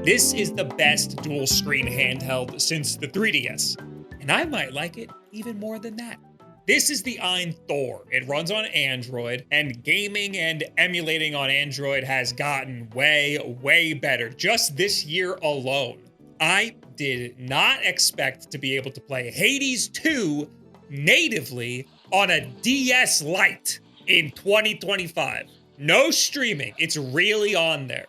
This is the best dual screen handheld since the 3DS, and I might like it even more than that. This is the Ayn Thor. It runs on Android, and gaming and emulating on Android has gotten way better just this year alone. I did not expect to be able to play Hades 2 natively on a DS Lite in 2025. No streaming, it's really on there.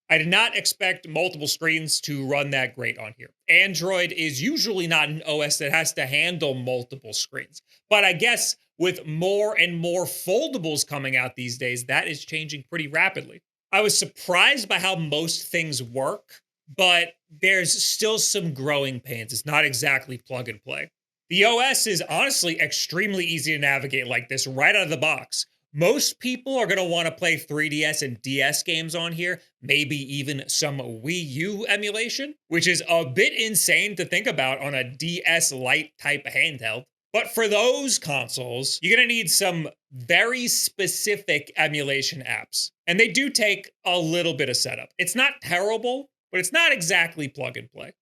I did not expect multiple screens to run that great on here. Android is usually not an OS that has to handle multiple screens. But I guess with more and more foldables coming out these days, that is changing pretty rapidly. I was surprised by how most things work, but there's still some growing pains. It's not exactly plug and play. The OS is honestly extremely easy to navigate like this right out of the box. Most people are going to want to play 3DS and DS games on here, maybe even some Wii U emulation, which is a bit insane to think about on a DS Lite type handheld. But for those consoles, you're going to need some very specific emulation apps. And they do take a little bit of setup. It's not terrible, but it's not exactly plug and play.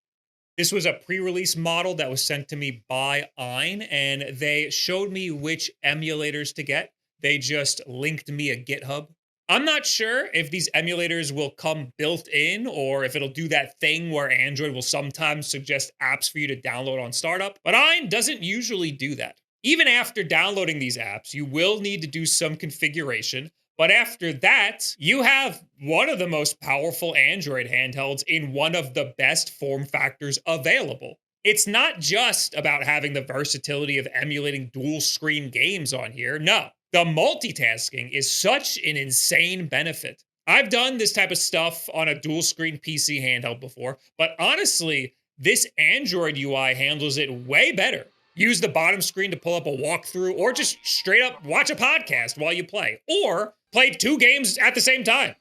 This was a pre-release model that was sent to me by Ayn, and they showed me which emulators to get. They just linked me a GitHub. I'm not sure if these emulators will come built in or if it'll do that thing where Android will sometimes suggest apps for you to download on startup, but Ayn doesn't usually do that. Even after downloading these apps, you will need to do some configuration, but after that, you have one of the most powerful Android handhelds in one of the best form factors available. It's not just about having the versatility of emulating dual screen games on here, no. The multitasking is such an insane benefit. I've done this type of stuff on a dual screen PC handheld before, but honestly, this Android UI handles it way better. Use the bottom screen to pull up a walkthrough or just straight up watch a podcast while you play, or play 2 games at the same time.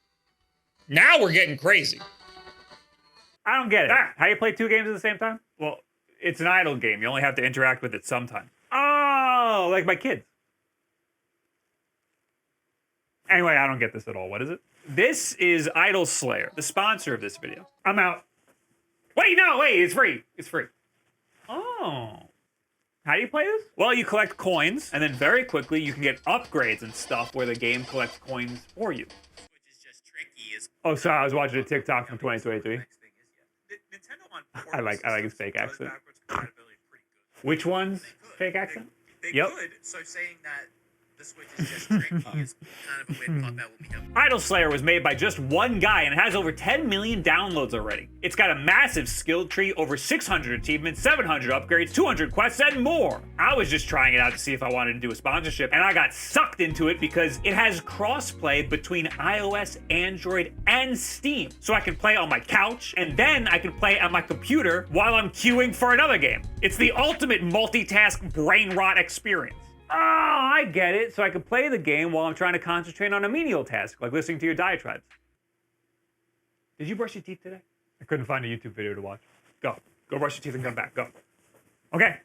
Now we're getting crazy. I don't get it. How do you play 2 games at the same time? Well, it's an idle game. You only have to interact with it sometime. Oh, like my kids. Anyway, I don't get this at all. What is it? This is Idle Slayer, the sponsor of this video. I'm out. Wait, no, wait, it's free. It's free. Oh. How do you play this? Well, you collect coins, and then very quickly you can get upgrades and stuff where the game collects coins for you. Which is just tricky. Oh, sorry, I was watching a TikTok from 2023. Nintendo on I like his fake accent. pretty good. Which one's They could. fake accent? They Yep. could. So saying that the Switch is just tricky is kind of a way to thought that will be done. Idle Slayer was made by just one guy and has over 10 million downloads already. It's got a massive skill tree, over 600 achievements, 700 upgrades, 200 quests, and more. I was just trying it out to see if I wanted to do a sponsorship, and I got sucked into it because it has crossplay between iOS, Android, and Steam. So I can play on my couch, and then I can play on my computer while I'm queuing for another game. It's the ultimate multitask brain rot experience. Oh, I get it. So I can play the game while I'm trying to concentrate on a menial task, like listening to your diatribes. Did you brush your teeth today? I couldn't find a YouTube video to watch. Go. Go brush your teeth and come back. Go. Okay.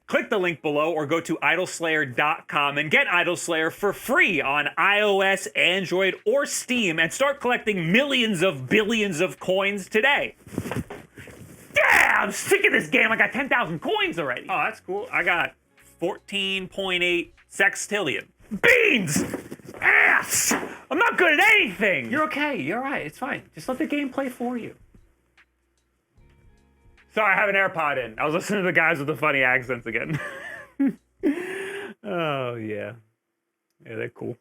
Click the link below or go to idleslayer.com and get Idle Slayer for free on iOS, Android, or Steam and start collecting millions of billions of coins today. Yeah, I'm sick of this game. I got 10,000 coins already. Oh, that's cool. I got 14.8 sextillion. Beans! Ass! I'm not good at anything! You're okay. You're all right. It's fine. Just let the game play for you. Sorry, I have an AirPod in. I was listening to the guys with the funny accents again. Oh, yeah. Yeah, they're cool.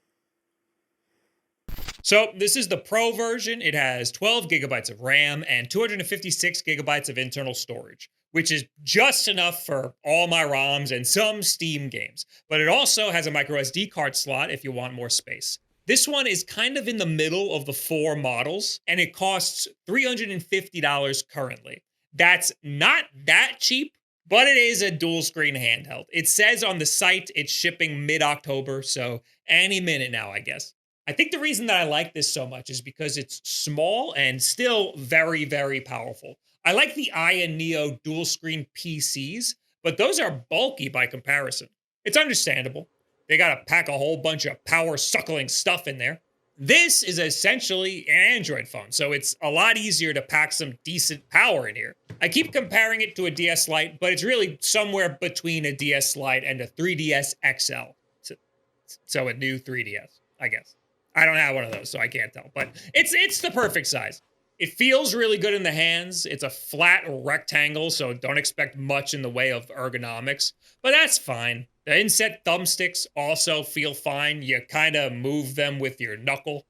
So this is the Pro version. It has 12 gigabytes of RAM and 256 gigabytes of internal storage, which is just enough for all my ROMs and some Steam games. But it also has a micro SD card slot if you want more space. This one is kind of in the middle of the 4 models, and it costs $350 currently. That's not that cheap, but it is a dual screen handheld. It says on the site it's shipping mid-October, so any minute now, I guess. I think the reason that I like this so much is because it's small and still very powerful. I like the Aya Neo dual screen PCs, but those are bulky by comparison. It's understandable. They gotta pack a whole bunch of power suckling stuff in there. This is essentially an Android phone, so it's a lot easier to pack some decent power in here. I keep comparing it to a DS Lite, but it's really somewhere between a DS Lite and a 3DS XL. So a new 3DS, I guess. I don't have one of those, so I can't tell, but it's the perfect size. It feels really good in the hands. It's a flat rectangle, so don't expect much in the way of ergonomics, but that's fine. The inset thumbsticks also feel fine. You kind of move them with your knuckle.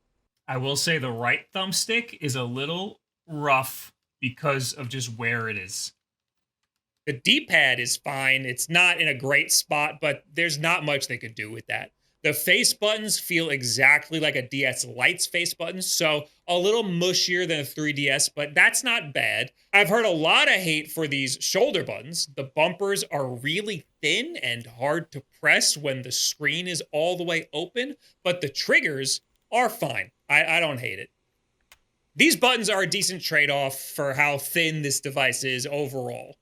I will say the right thumbstick is a little rough because of just where it is. The D-pad is fine. It's not in a great spot, but there's not much they could do with that. The face buttons feel exactly like a DS Lite's face buttons, so a little mushier than a 3DS, but that's not bad. I've heard a lot of hate for these shoulder buttons. The bumpers are really thin and hard to press when the screen is all the way open, but the triggers are fine. I don't hate it. These buttons are a decent trade-off for how thin this device is overall.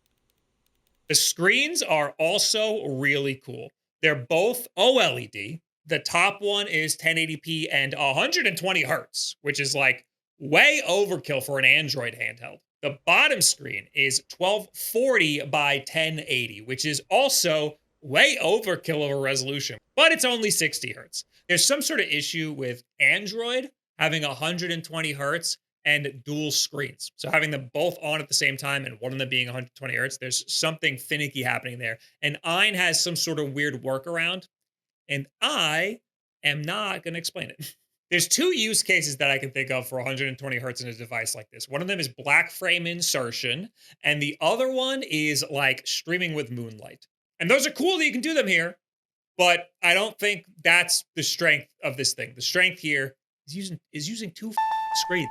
The screens are also really cool. They're both OLED. The top one is 1080p and 120 hertz, which is like way overkill for an Android handheld. The bottom screen is 1240 by 1080, which is also way overkill of a resolution, but it's only 60 hertz. There's some sort of issue with Android having 120 hertz and dual screens. So having them both on at the same time and one of them being 120 hertz, there's something finicky happening there. And Ayn has some sort of weird workaround, and I am not going to explain it. There's two use cases that I can think of for 120 hertz in a device like this. One of them is black frame insertion, and the other one is like streaming with Moonlight. And those are cool that you can do them here, but I don't think that's the strength of this thing. The strength here is using two screens.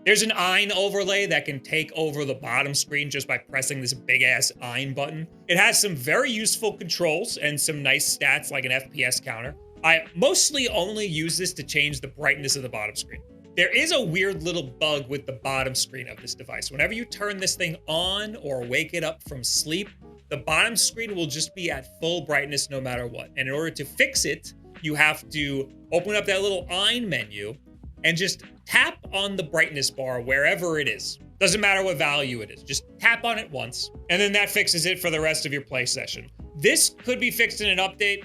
There's an Ayn overlay that can take over the bottom screen just by pressing this big-ass Ayn button. It has some very useful controls and some nice stats like an FPS counter. I mostly only use this to change the brightness of the bottom screen. There is a weird little bug with the bottom screen of this device. Whenever you turn this thing on or wake it up from sleep, the bottom screen will just be at full brightness no matter what. And in order to fix it, you have to open up that little Ayn menu and just tap on the brightness bar wherever it is. Doesn't matter what value it is, just tap on it once, and then that fixes it for the rest of your play session. This could be fixed in an update.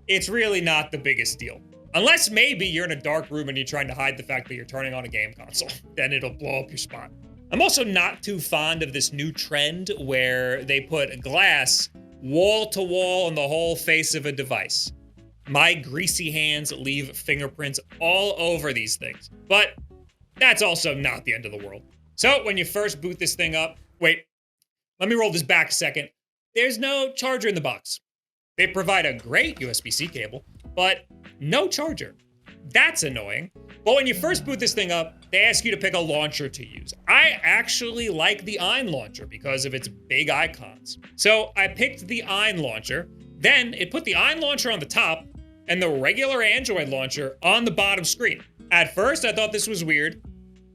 It's really not the biggest deal. Unless maybe you're in a dark room and you're trying to hide the fact that you're turning on a game console. Then it'll blow up your spot. I'm also not too fond of this new trend where they put glass wall to wall on the whole face of a device. My greasy hands leave fingerprints all over these things, but that's also not the end of the world. So when you first boot this thing up, wait, let me roll this back a second. There's no charger in the box. They provide a great USB-C cable, but no charger. That's annoying. But when you first boot this thing up, they ask you to pick a launcher to use. I actually like the Ayn launcher because of its big icons. So I picked the Ayn launcher, then it put the Ayn launcher on the top and the regular Android launcher on the bottom screen. At first, I thought this was weird,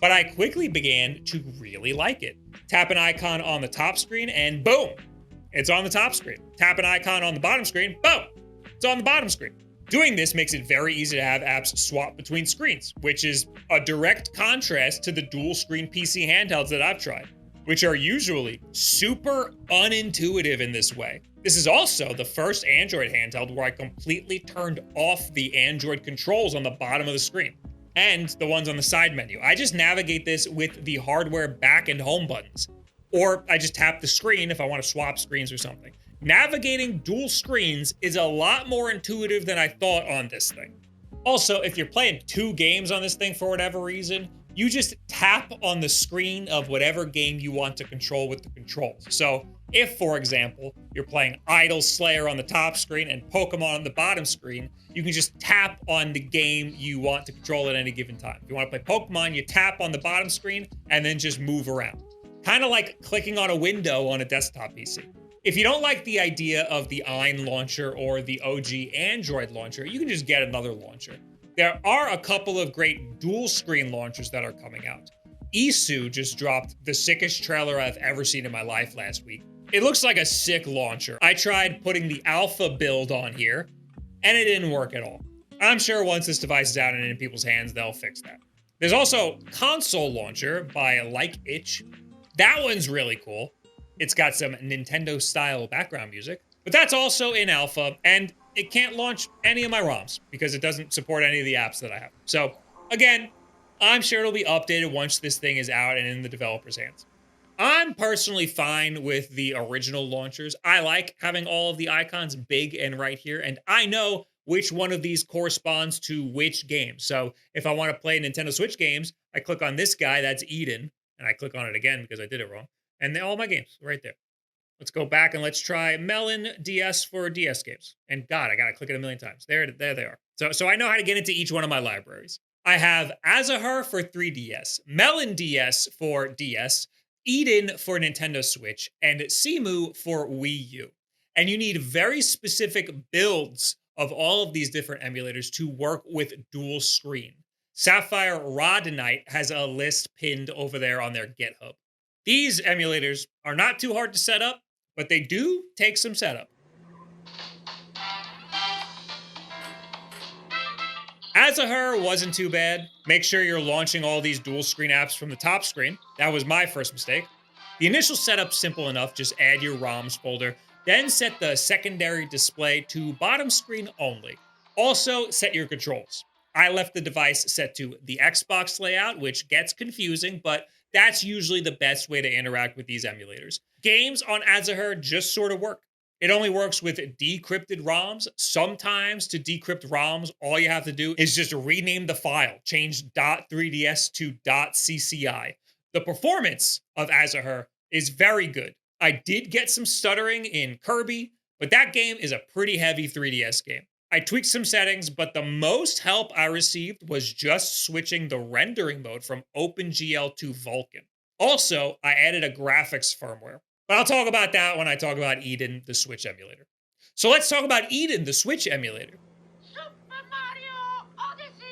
but I quickly began to really like it. Tap an icon on the top screen and boom, it's on the top screen. Tap an icon on the bottom screen, boom, it's on the bottom screen. Doing this makes it very easy to have apps swap between screens, which is a direct contrast to the dual screen PC handhelds that I've tried, which are usually super unintuitive in this way. This is also the first Android handheld where I completely turned off the Android controls on the bottom of the screen and the ones on the side menu. I just navigate this with the hardware back and home buttons, or I just tap the screen if I want to swap screens or something. Navigating dual screens is a lot more intuitive than I thought on this thing. Also, if you're playing two games on this thing for whatever reason, you just tap on the screen of whatever game you want to control with the controls. So if, for example, you're playing Idol Slayer on the top screen and Pokemon on the bottom screen, you can just tap on the game you want to control at any given time. If you want to play Pokemon, you tap on the bottom screen and then just move around. Kind of like clicking on a window on a desktop PC. If you don't like the idea of the Ayn launcher or the OG Android launcher, you can just get another launcher. There are a couple of great dual screen launchers that are coming out. Isu just dropped the sickest trailer I've ever seen in my life last week. It looks like a sick launcher. I tried putting the alpha build on here, and it didn't work at all. I'm sure once this device is out and in people's hands, they'll fix that. There's also Console Launcher by Like Itch. That one's really cool. It's got some Nintendo-style background music, but that's also in alpha, and it can't launch any of my ROMs because it doesn't support any of the apps that I have. So, again, I'm sure it'll be updated once this thing is out and in the developer's hands. I'm personally fine with the original launchers. I like having all of the icons big and right here, and I know which one of these corresponds to which game. So if I want to play Nintendo Switch games, I click on this guy, that's Eden, and I click on it again because I did it wrong. And all my games right there. Let's go back and let's try Melon DS for DS games. And God, I gotta click it a million times. There they are. So I know how to get into each one of my libraries. I have Azahar for 3DS, Melon DS for DS, Eden for Nintendo Switch, and Simu for Wii U. And you need very specific builds of all of these different emulators to work with dual screen. Sapphire Rodonite has a list pinned over there on their GitHub. These emulators are not too hard to set up, but they do take some setup. Azahar wasn't too bad. Make sure you're launching all these dual screen apps from the top screen. That was my first mistake. The initial setup's simple enough. Just add your ROMs folder, then set the secondary display to bottom screen only. Also, set your controls. I left the device set to the Xbox layout, which gets confusing, but that's usually the best way to interact with these emulators. Games on Azahar just sort of work. It only works with decrypted ROMs. Sometimes to decrypt ROMs, all you have to do is just rename the file, change .3ds to .cci. The performance of Azahar is very good. I did get some stuttering in Kirby, but that game is a pretty heavy 3DS game. I tweaked some settings, but the most help I received was just switching the rendering mode from OpenGL to Vulkan. Also, I added a graphics firmware, but I'll talk about that when I talk about Eden, the Switch emulator. So let's talk about Eden, the Switch emulator. Super Mario Odyssey!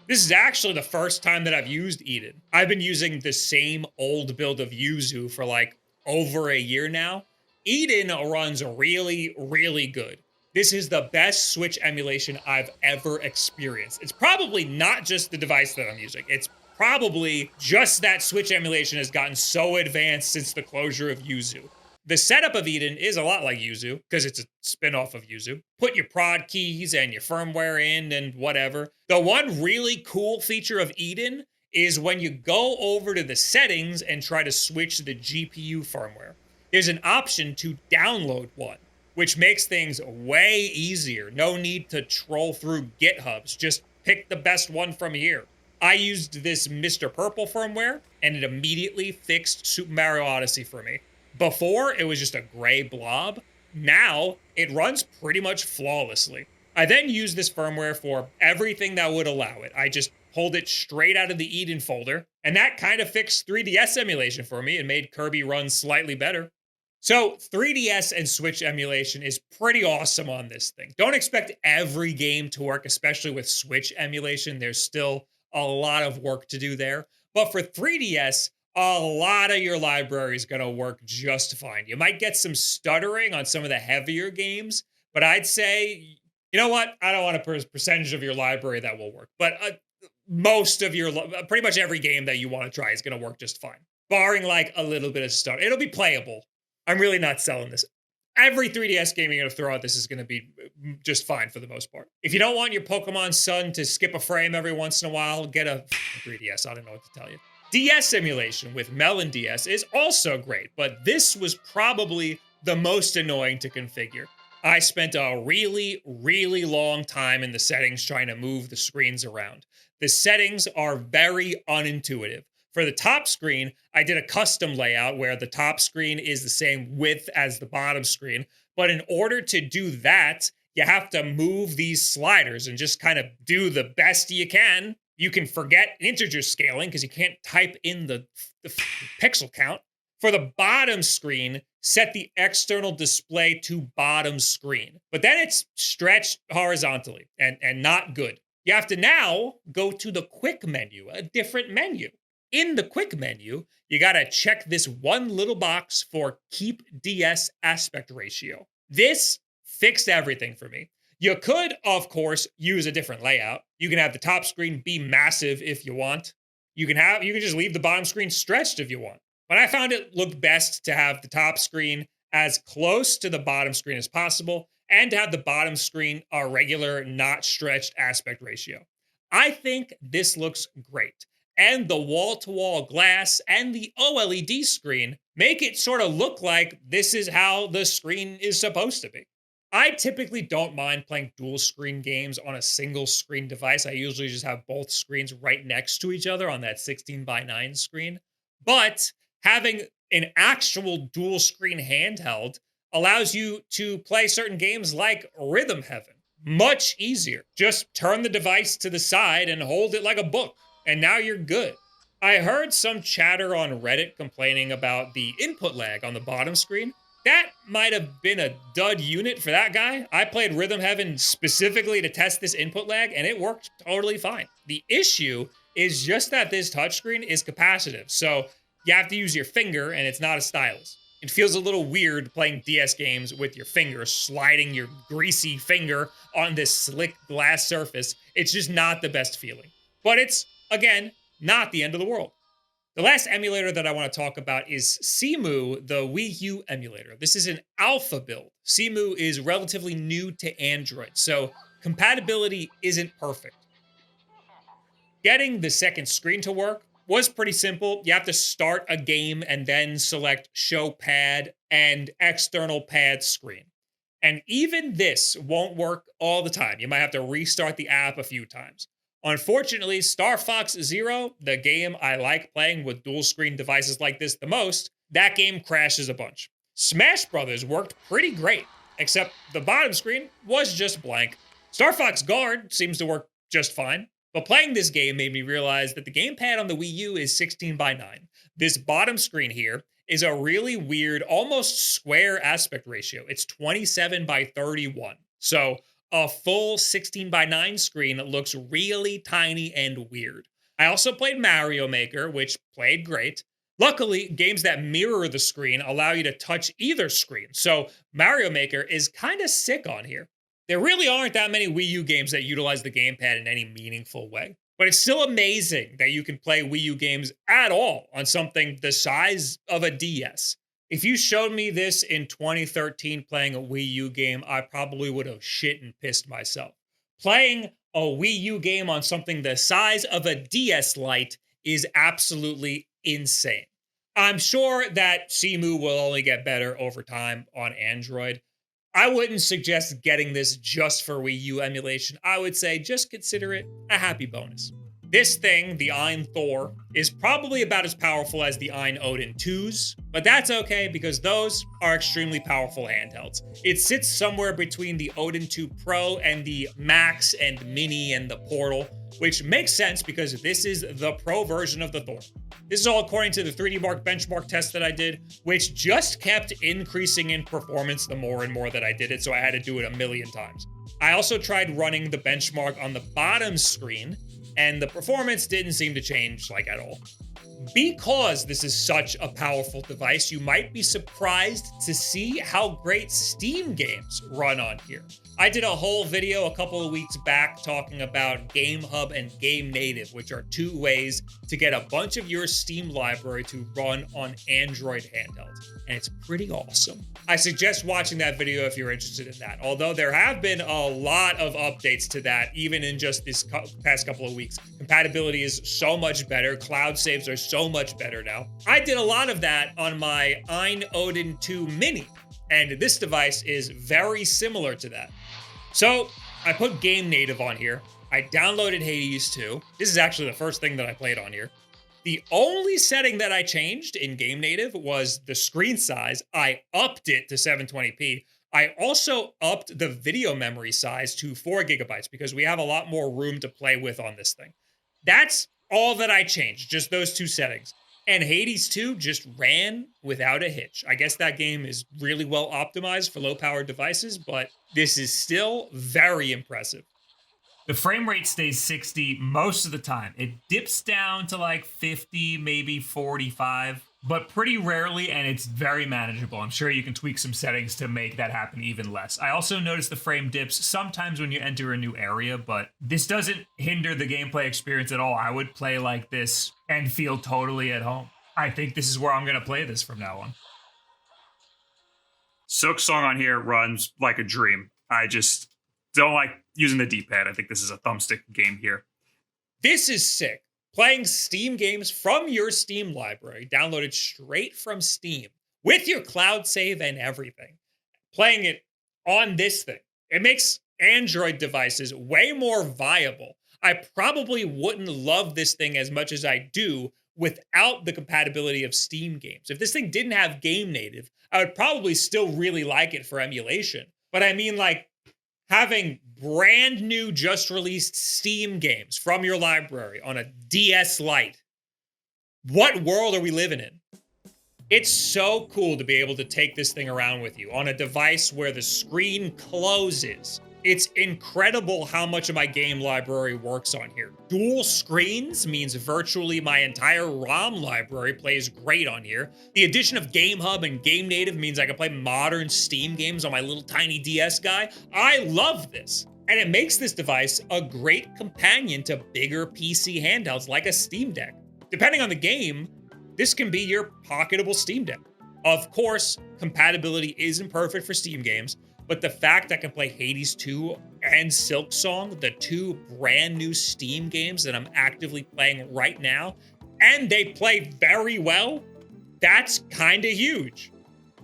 This is actually the first time that I've used Eden. I've been using the same old build of Yuzu for like over a year now. Eden runs really, really good. This is the best Switch emulation I've ever experienced. It's probably not just the device that I'm using. It's probably just that Switch emulation has gotten so advanced since the closure of Yuzu. The setup of Eden is a lot like Yuzu, because it's a spin-off of Yuzu. Put your prod keys and your firmware in and whatever. The one really cool feature of Eden is when you go over to the settings and try to switch the GPU firmware. There's an option to download one, which makes things way easier. No need to troll through GitHubs. Just pick the best one from here. I used this Mr. Purple firmware, and it immediately fixed Super Mario Odyssey for me. Before, it was just a gray blob. Now, it runs pretty much flawlessly. I then used this firmware for everything that would allow it. I just pulled it straight out of the Eden folder, and that kind of fixed 3DS emulation for me and made Kirby run slightly better. So 3DS and Switch emulation is pretty awesome on this thing. Don't expect every game to work, especially with Switch emulation. There's still a lot of work to do there. But for 3DS, a lot of your library is going to work just fine. You might get some stuttering on some of the heavier games, but I'd say, you know what? I don't want a percentage of your library that will work. But most of your, pretty much every game that you want to try is going to work just fine. Barring like a little bit of stutter. It'll be playable. I'm really not selling this. Every 3DS game you're going to throw at this is going to be just fine for the most part. If you don't want your Pokemon Sun to skip a frame every once in a while, get a 3DS. I don't know what to tell you. DS emulation with Melon DS is also great, but this was probably the most annoying to configure. I spent a really, really long time in the settings trying to move the screens around. The settings are very unintuitive. For the top screen, I did a custom layout where the top screen is the same width as the bottom screen. But in order to do that, you have to move these sliders and just kind of do the best you can. You can forget integer scaling because you can't type in the pixel count. For the bottom screen, set the external display to bottom screen. But then it's stretched horizontally and not good. You have to now go to the quick menu, a different menu. In the quick menu, you gotta check this one little box for Keep DS Aspect Ratio. This fixed everything for me. You could, of course, use a different layout. You can have the top screen be massive if you want. You can just leave the bottom screen stretched if you want. But I found it looked best to have the top screen as close to the bottom screen as possible, and to have the bottom screen a regular, not stretched aspect ratio. I think this looks great. And the wall-to-wall glass and the OLED screen make it sort of look like this is how the screen is supposed to be. I typically don't mind playing dual screen games on a single screen device. I usually just have both screens right next to each other on that 16:9 screen. But having an actual dual screen handheld allows you to play certain games like Rhythm Heaven much easier. Just turn the device to the side and hold it like a book, and now you're good. I heard some chatter on Reddit complaining about the input lag on the bottom screen. That might have been a dud unit for that guy. I played Rhythm Heaven specifically to test this input lag, and it worked totally fine. The issue is just that this touchscreen is capacitive, so you have to use your finger, and it's not a stylus. It feels a little weird playing DS games with your finger, sliding your greasy finger on this slick glass surface. It's just not the best feeling. But it's, again, not the end of the world. The last emulator that I want to talk about is Cemu, the Wii U emulator. This is an alpha build. Cemu is relatively new to Android, so compatibility isn't perfect. Getting the second screen to work was pretty simple. You have to start a game and then select Show Pad and External Pad Screen. And even this won't work all the time. You might have to restart the app a few times. Unfortunately, Star Fox Zero, the game I like playing with dual screen devices like this the most, that game crashes a bunch. Smash Brothers worked pretty great, except the bottom screen was just blank. Star Fox Guard seems to work just fine, but playing this game made me realize that the gamepad on the Wii U is 16:9. This bottom screen here is a really weird, almost square aspect ratio. It's 27:31. So a full 16:9 screen looks really tiny and weird. I also played Mario Maker, which played great. Luckily, games that mirror the screen allow you to touch either screen, so Mario Maker is kind of sick on here. There really aren't that many Wii U games that utilize the gamepad in any meaningful way, but it's still amazing that you can play Wii U games at all on something the size of a DS. If you showed me this in 2013 playing a Wii U game, I probably would have shit and pissed myself. Playing a Wii U game on something the size of a DS Lite is absolutely insane. I'm sure that Cemu will only get better over time on Android. I wouldn't suggest getting this just for Wii U emulation. I would say just consider it a happy bonus. This thing, the Ayn Thor, is probably about as powerful as the Ayn Odin 2s, but that's okay because those are extremely powerful handhelds. It sits somewhere between the Odin 2 Pro and the Max and Mini and the Portal, which makes sense because this is the Pro version of the Thor. This is all according to the 3D Mark benchmark test that I did, which just kept increasing in performance the more and more that I did it, so I had to do it a million times. I also tried running the benchmark on the bottom screen, and the performance didn't seem to change at all. Because this is such a powerful device, you might be surprised to see how great Steam games run on here. I did a whole video a couple of weeks back talking about Game Hub and Game Native, which are two ways to get a bunch of your Steam library to run on Android handhelds, and it's pretty awesome. I suggest watching that video if you're interested in that, although there have been a lot of updates to that, even in just this past couple of weeks. Compatibility is so much better, cloud saves are so much better now. I did a lot of that on my Ayn Odin 2 Mini, and this device is very similar to that. So I put Game Native on here. I downloaded Hades 2. This is actually the first thing that I played on here. The only setting that I changed in Game Native was the screen size. I upped it to 720p. I also upped the video memory size to 4 gigabytes because we have a lot more room to play with on this thing. That's all that I changed, just those two settings. And Hades 2 just ran without a hitch. I guess that game is really well optimized for low-powered devices, but this is still very impressive. The frame rate stays 60 most of the time. It dips down to 50, maybe 45. but pretty rarely, and it's very manageable. I'm sure you can tweak some settings to make that happen even less. I also notice the frame dips sometimes when you enter a new area, but this doesn't hinder the gameplay experience at all. I would play like this and feel totally at home. I think this is where I'm going to play this from now on. Silksong on here runs like a dream. I just don't like using the D-pad. I think this is a thumbstick game here. This is sick. Playing Steam games from your Steam library, downloaded straight from Steam, with your cloud save and everything. Playing it on this thing. It makes Android devices way more viable. I probably wouldn't love this thing as much as I do without the compatibility of Steam games. If this thing didn't have game native, I would probably still really like it for emulation. But I mean, like, having brand new, just released Steam games from your library on a DS Lite. What world are we living in? It's so cool to be able to take this thing around with you on a device where the screen closes. It's incredible how much of my game library works on here. Dual screens means virtually my entire ROM library plays great on here. The addition of Game Hub and Game Native means I can play modern Steam games on my little tiny DS guy. I love this. And it makes this device a great companion to bigger PC handhelds like a Steam Deck. Depending on the game, this can be your pocketable Steam Deck. Of course, compatibility isn't perfect for Steam games, but the fact I can play Hades 2 and Silksong, the two brand new Steam games that I'm actively playing right now, and they play very well, that's kinda huge.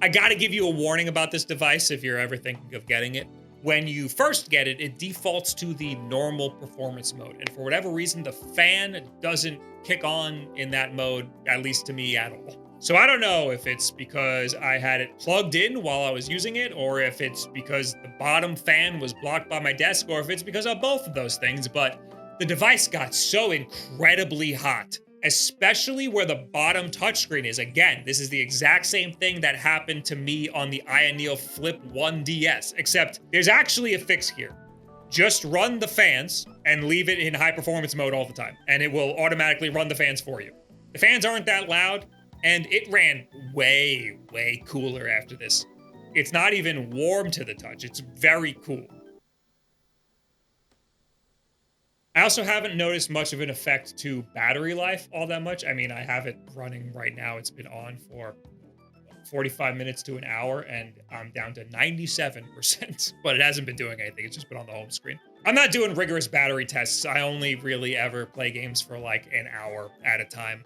I gotta give you a warning about this device if you're ever thinking of getting it. When you first get it, it defaults to the normal performance mode. And for whatever reason, the fan doesn't kick on in that mode, at least to me at all. So I don't know if it's because I had it plugged in while I was using it, or if it's because the bottom fan was blocked by my desk, or if it's because of both of those things, but the device got so incredibly hot, especially where the bottom touchscreen is. Again, this is the exact same thing that happened to me on the Ayn Flip 1 DS, except there's actually a fix here. Just run the fans and leave it in high performance mode all the time, and it will automatically run the fans for you. The fans aren't that loud, and it ran way, way cooler after this. It's not even warm to the touch. It's very cool. I also haven't noticed much of an effect to battery life all that much. I mean, I have it running right now. It's been on for 45 minutes to an hour, and I'm down to 97%, but it hasn't been doing anything. It's just been on the home screen. I'm not doing rigorous battery tests. I only really ever play games for like an hour at a time.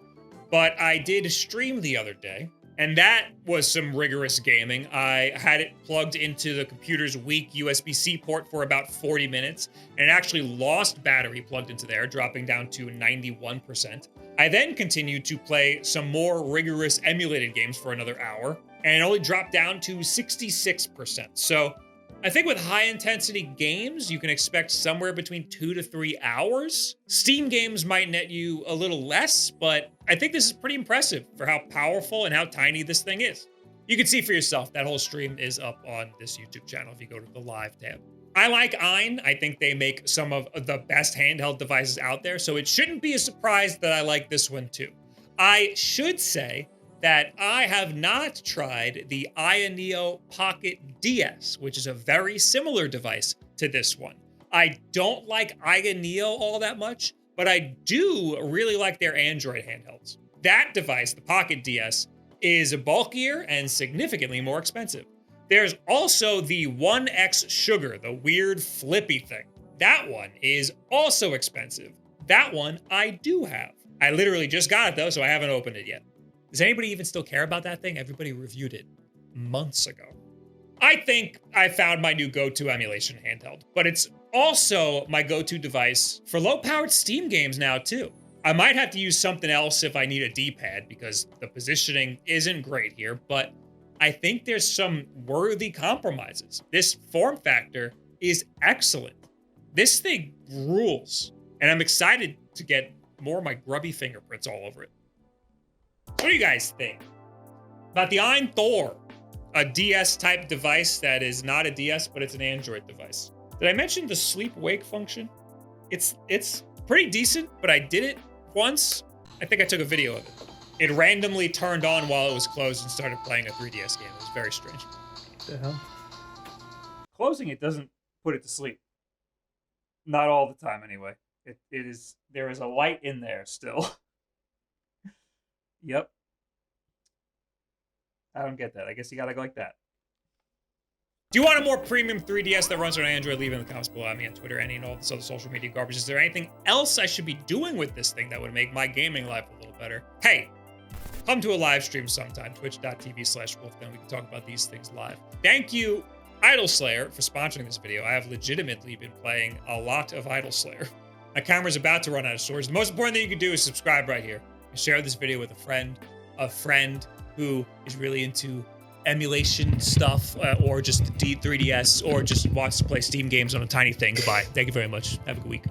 But I did stream the other day, and that was some rigorous gaming. I had it plugged into the computer's weak USB-C port for about 40 minutes, and it actually lost battery plugged into there, dropping down to 91%. I then continued to play some more rigorous emulated games for another hour, and it only dropped down to 66%. So I think with high-intensity games, you can expect somewhere between 2 to 3 hours. Steam games might net you a little less, but I think this is pretty impressive for how powerful and how tiny this thing is. You can see for yourself, that whole stream is up on this YouTube channel if you go to the live tab. I like Ayn. I think they make some of the best handheld devices out there, so it shouldn't be a surprise that I like this one too. I should say that I have not tried the Ayn Pocket DS, which is a very similar device to this one. I don't like Ayn all that much, but I do really like their Android handhelds. That device, the Pocket DS, is bulkier and significantly more expensive. There's also the 1X Sugar, the weird flippy thing. That one is also expensive. That one I do have. I literally just got it though, so I haven't opened it yet. Does anybody even still care about that thing? Everybody reviewed it months ago. I think I found my new go-to emulation handheld, but it's also my go-to device for low-powered Steam games now too. I might have to use something else if I need a D-pad because the positioning isn't great here, but I think there's some worthy compromises. This form factor is excellent. This thing rules, and I'm excited to get more of my grubby fingerprints all over it. What do you guys think about the Ayn Thor, a DS-type device that is not a DS, but it's an Android device? Did I mention the sleep-wake function? It's pretty decent, but I did it once. I think I took a video of it. It randomly turned on while it was closed and started playing a 3DS game. It was very strange. What the hell? Closing it doesn't put it to sleep. Not all the time, anyway. There is a light in there still. Yep. I don't get that. I guess you gotta go like that. Do you want a more premium 3DS that runs on Android? Leave it in the comments below. I mean, on Twitter, any and all this other social media garbage. Is there anything else I should be doing with this thing that would make my gaming life a little better? Hey, come to a live stream sometime. Twitch.tv/Wulff. Then we can talk about these things live. Thank you, Idol Slayer, for sponsoring this video. I have legitimately been playing a lot of Idol Slayer. My camera's about to run out of storage. The most important thing you can do is subscribe right here and share this video with a friend who is really into emulation stuff, or just the 3DS, or just wants to play Steam games on a tiny thing. Goodbye. Thank you very much. Have a good week.